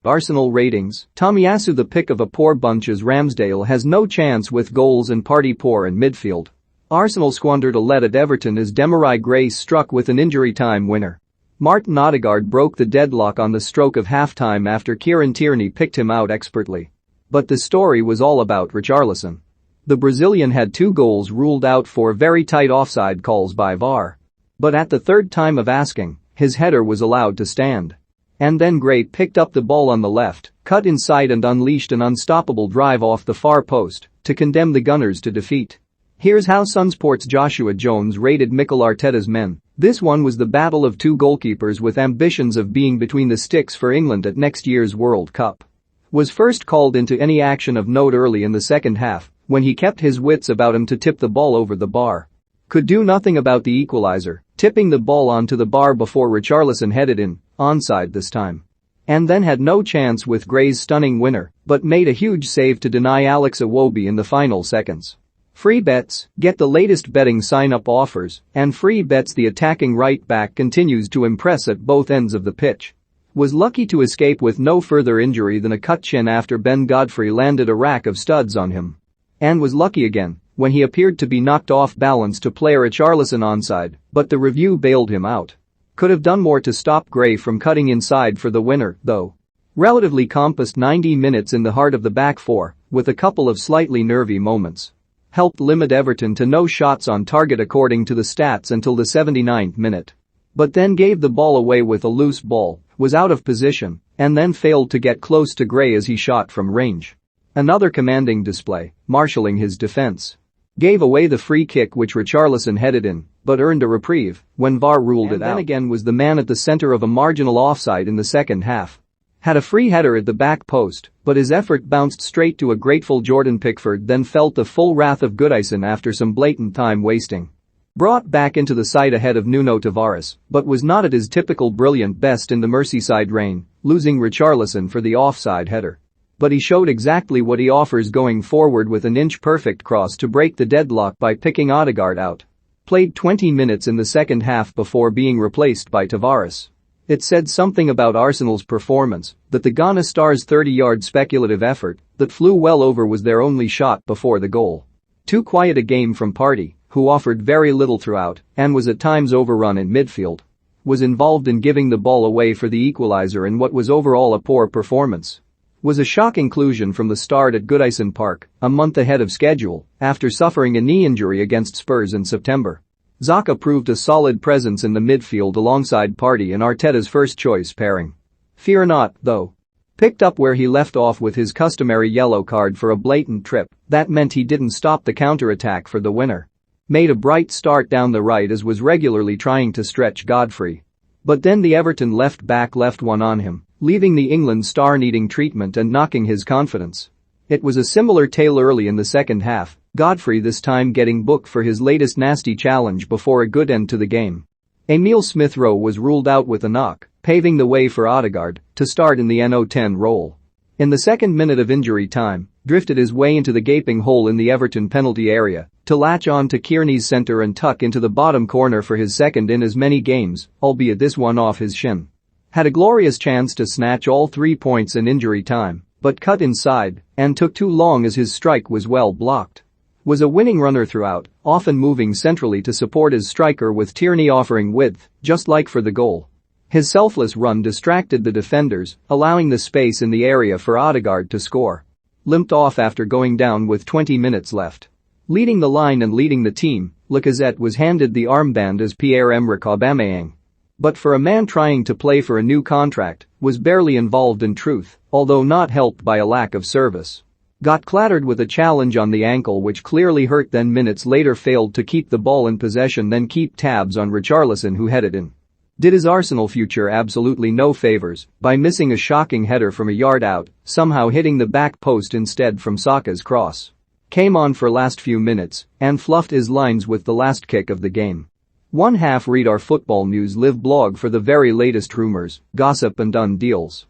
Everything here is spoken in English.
Arsenal ratings, Tomiyasu the pick of a poor bunch as Ramsdale has no chance with goals and Partey poor in midfield. Arsenal squandered a lead at Everton as Demarai Gray struck with an injury-time winner. Martin Odegaard broke the deadlock on the stroke of half-time after Kieran Tierney picked him out expertly. But the story was all about Richarlison. The Brazilian had 2 goals ruled out for very tight offside calls by VAR. But at the third time of asking, his header was allowed to stand. And then Gray picked up the ball on the left, cut inside and unleashed an unstoppable drive off the far post to condemn the Gunners to defeat. Here's how Sunsport's Joshua Jones rated Mikel Arteta's men. This one was the battle of 2 goalkeepers with ambitions of being between the sticks for England at next year's World Cup. Was first called into any action of note early in the second half when he kept his wits about him to tip the ball over the bar. Could do nothing about the equalizer, tipping the ball onto the bar before Richarlison headed in, onside this time. And then had no chance with Gray's stunning winner, but made a huge save to deny Alex Iwobi in the final seconds. Free bets, get the latest betting sign-up offers, and free bets the attacking right-back continues to impress at both ends of the pitch. Was lucky to escape with no further injury than a cut chin after Ben Godfrey landed a rack of studs on him. And was lucky again when he appeared to be knocked off balance to play Richarlison onside, but the review bailed him out. Could have done more to stop Gray from cutting inside for the winner, though. Relatively compassed 90 minutes in the heart of the back four, with a couple of slightly nervy moments. Helped limit Everton to no shots on target according to the stats until the 79th minute. But then gave the ball away with a loose ball, was out of position, and then failed to get close to Gray as he shot from range. Another commanding display, marshalling his defense. Gave away the free kick which Richarlison headed in, but earned a reprieve when VAR ruled it out. And then again was the man at the center of a marginal offside in the second half. Had a free header at the back post, but his effort bounced straight to a grateful Jordan Pickford, then felt the full wrath of Goodison after some blatant time wasting. Brought back into the side ahead of Nuno Tavares, but was not at his typical brilliant best in the Merseyside rain, losing Richarlison for the offside header. But he showed exactly what he offers going forward with an inch-perfect cross to break the deadlock by picking Odegaard out. Played 20 minutes in the second half before being replaced by Tavares. It said something about Arsenal's performance that the Ghana Stars' 30-yard speculative effort that flew well over was their only shot before the goal. Too quiet a game from Partey, who offered very little throughout and was at times overrun in midfield. Was involved in giving the ball away for the equalizer in what was overall a poor performance. Was a shock inclusion from the start at Goodison Park, a month ahead of schedule, after suffering a knee injury against Spurs in September. Xhaka proved a solid presence in the midfield alongside Partey in Arteta's first-choice pairing. Fear not, though. Picked up where he left off with his customary yellow card for a blatant trip, that meant he didn't stop the counter-attack for the winner. Made a bright start down the right as was regularly trying to stretch Godfrey. But then the Everton left-back left one on him, leaving the England star needing treatment and knocking his confidence. It was a similar tale early in the second half, Godfrey this time getting booked for his latest nasty challenge before a good end to the game. Emile Smith-Rowe was ruled out with a knock, paving the way for Odegaard to start in the NO10 role. In the second minute of injury time, drifted his way into the gaping hole in the Everton penalty area to latch on to Kearney's centre and tuck into the bottom corner for his second in as many games, albeit this one off his shin. Had a glorious chance to snatch all 3 points in injury time, but cut inside and took too long as his strike was well blocked. Was a winning runner throughout, often moving centrally to support his striker with Tierney offering width, just like for the goal. His selfless run distracted the defenders, allowing the space in the area for Odegaard to score. Limped off after going down with 20 minutes left. Leading the line and leading the team, Lacazette was handed the armband as Pierre-Emerick Aubameyang. But for a man trying to play for a new contract, was barely involved in truth, although not helped by a lack of service. Got clattered with a challenge on the ankle which clearly hurt, then minutes later failed to keep the ball in possession then keep tabs on Richarlison who headed in. Did his Arsenal future absolutely no favors by missing a shocking header from a yard out, somehow hitting the back post instead from Saka's cross. Came on for last few minutes and fluffed his lines with the last kick of the game. One half read our Football News Live blog for the very latest rumors, gossip and done deals.